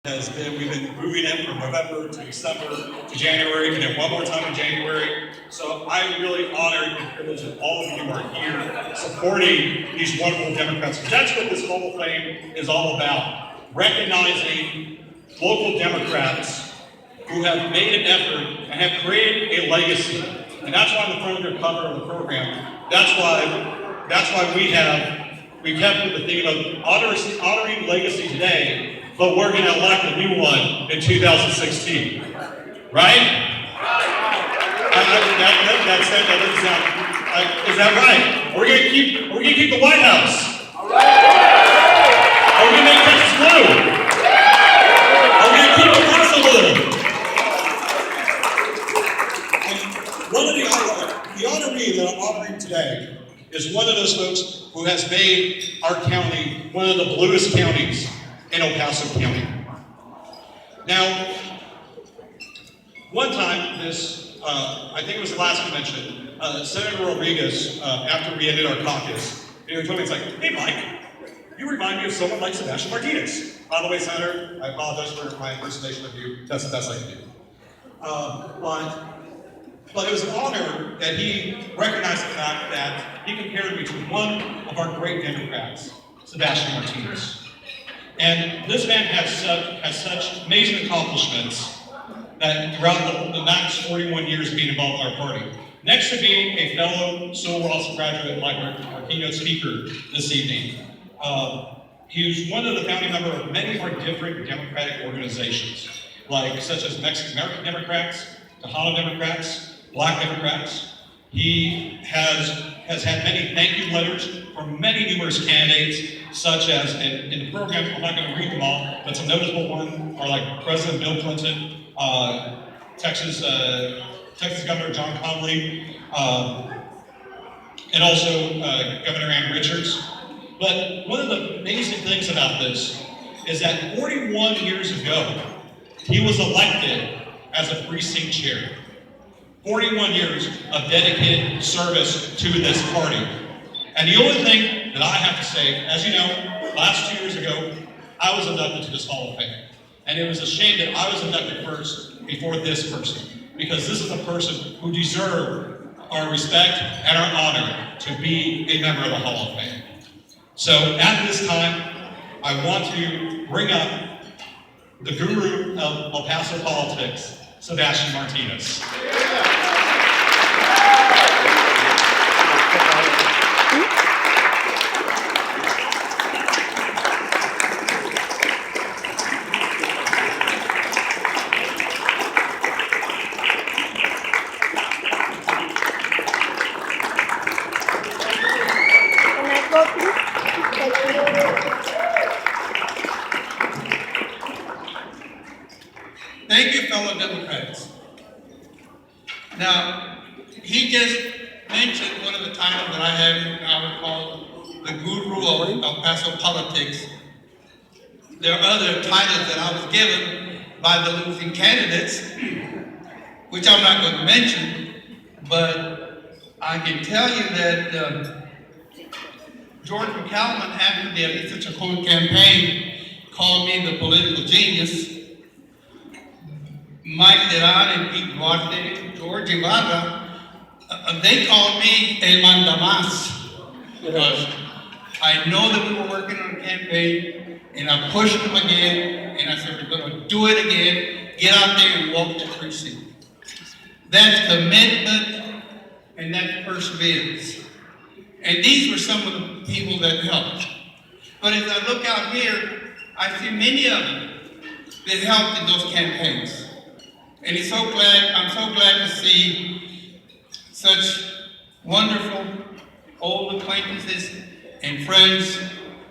We've been moving it from November to December to January, and then one more time in January. So I really honor and privilege that all of you are here supporting these wonderful Democrats. Because that's what this Hall of Fame is all about. Recognizing local Democrats who have made an effort and have created a legacy. And that's why on the front of your cover of the program, that's why we kept with the theme of honoring legacy today, but we're going to elect a new one in 2016, right? Is that right? We're going to keep the White House. Are we going to make Texas blue? Are we going to keep Apodaca blue? And one of the honoree that I'm honoring today is one of those folks who has made our county one of the bluest counties in El Paso County. Now, one time, I think it was the last convention, Senator Rodriguez, after we ended our caucus, he told me, it's like, hey Mike, you remind me of someone like Sebastian Martinez. By the way, Senator, I apologize for my impersonation of you. That's the best I can do. But it was an honor that he recognized the fact that he compared me to one of our great Democrats, Sebastian Martinez. And this man has such amazing accomplishments that throughout the last 41 years of being involved in our party. Next to being a fellow Civil Ross graduate like our keynote speaker this evening, he was one of the founding members of many of our different Democratic organizations, such as Mexican American Democrats, Tejano Democrats, Black Democrats. He has had many thank you letters from many numerous candidates, such as in the program, I'm not going to read them all, but some notable ones are like President Bill Clinton, Texas Governor John Connolly, and also Governor Ann Richards. But one of the amazing things about this is that 41 years ago, he was elected as a precinct chair. 41 years of dedicated service to this party. And the only thing that I have to say, as you know, last 2 years ago, I was inducted to this Hall of Fame. And it was a shame that I was inducted first before this person, because this is a person who deserved our respect and our honor to be a member of the Hall of Fame. So at this time, I want to bring up the guru of El Paso politics, Sebastian Martinez. Thank you, fellow Democrats. Now, he just mentioned one of the titles that I have, I would call the guru of El Paso politics. There are other titles that I was given by the losing candidates, which I'm not going to mention, but I can tell you that George McCallum, after the Alicia Chacon campaign, called me the political genius. Mike Deran and Pete Duarte, George Ibarra, they called me El Mandamás, because I know that we were working on a campaign, and I pushed them again, and I said, we're going to do it again, get out there and walk the precinct. That's commitment, and that's perseverance. And these were some of the people that helped. But as I look out here, I see many of them that helped in those campaigns. And I'm so glad to see such wonderful old acquaintances and friends,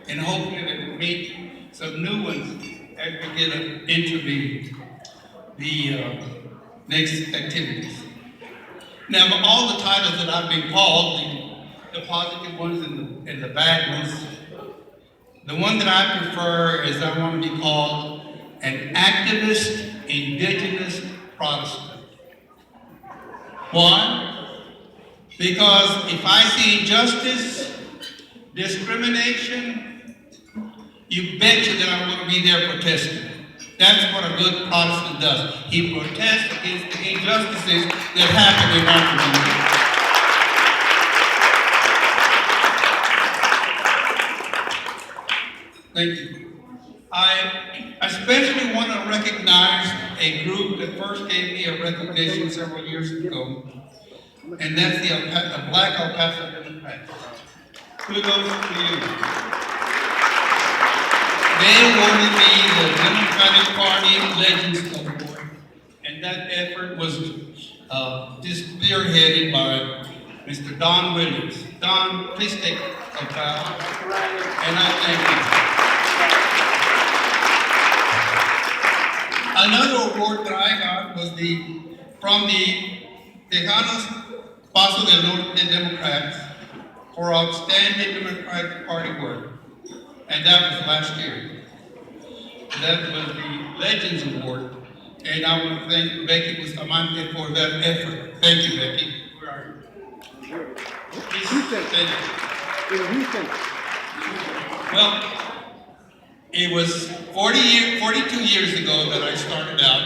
and hopefully that we'll meet some new ones as we get into the next activities. Now, of all the titles that I've been called, the positive ones and the bad ones, the one that I prefer is I want to be called an activist, indigenous Protestant. Why? Because if I see injustice, discrimination, you betcha that I'm going to be there protesting. That's what a good Protestant does. He protests against the injustices that happen in our community. Thank you. I especially want to recognize a group that first gave me a recognition several years ago, and that's the Black El Paso Democrats. Kudos to you. They awarded me the Democratic Party Legends Award, and that effort was spearheaded by Mr. Don Williams. Don, please take a bow, and I thank you. Another award that I got was from the Tejanos Paso del Norte Democrats for outstanding Democratic Party work, and that was last year. That was the Legends Award, and I want to thank Becky Bustamante for that effort. Thank you, Becky. Where are you? Houston. Well, it was 42 years ago that I started out,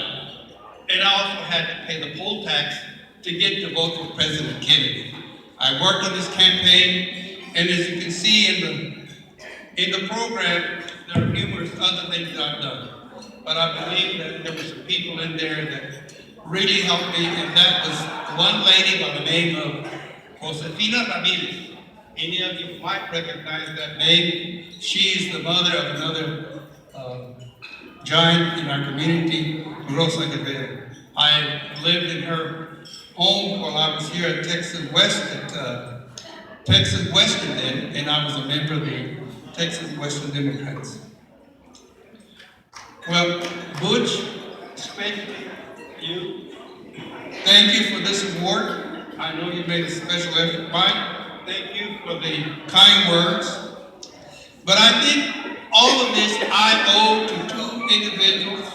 and I also had to pay the poll tax to get to vote for President Kennedy. I worked on this campaign, and as you can see in the program, there are numerous other things that I've done. But I believe that there were some people in there that really helped me, and that was one lady by the name of Josefina Ramirez. Any of you might recognize that name. She is the mother of another giant in our community, Rosa Guerrero. I lived in her home while I was here at Texas Western then, and I was a member of the Texas Western Democrats. Well, Butch, especially you, thank you for this award. I know you made a special effort. Mike, thank you for the kind words. But I think all of this I owe to two individuals,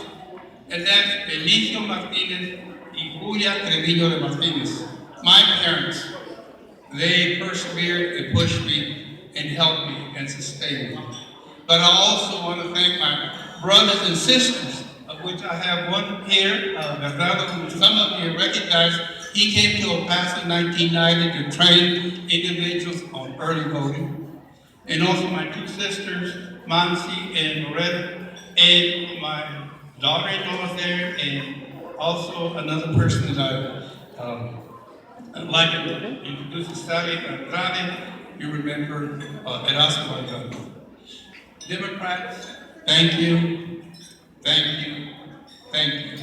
and that's Elicio Martinez and Julia Treviño de Martinez, my parents. They persevered and pushed me and helped me and sustained me. But I also want to thank my brothers and sisters, of which I have one here, Bernardo, who some of you recognize. He came to El Paso in 1990 to train individuals on early voting. And also my two sisters, Mansi and Loretta, and my daughter-in-law was there, and also another person that I'd like to introduce, Sally Andrade. You remember Erasmo Alcalde. Democrats, thank you, thank you, thank you.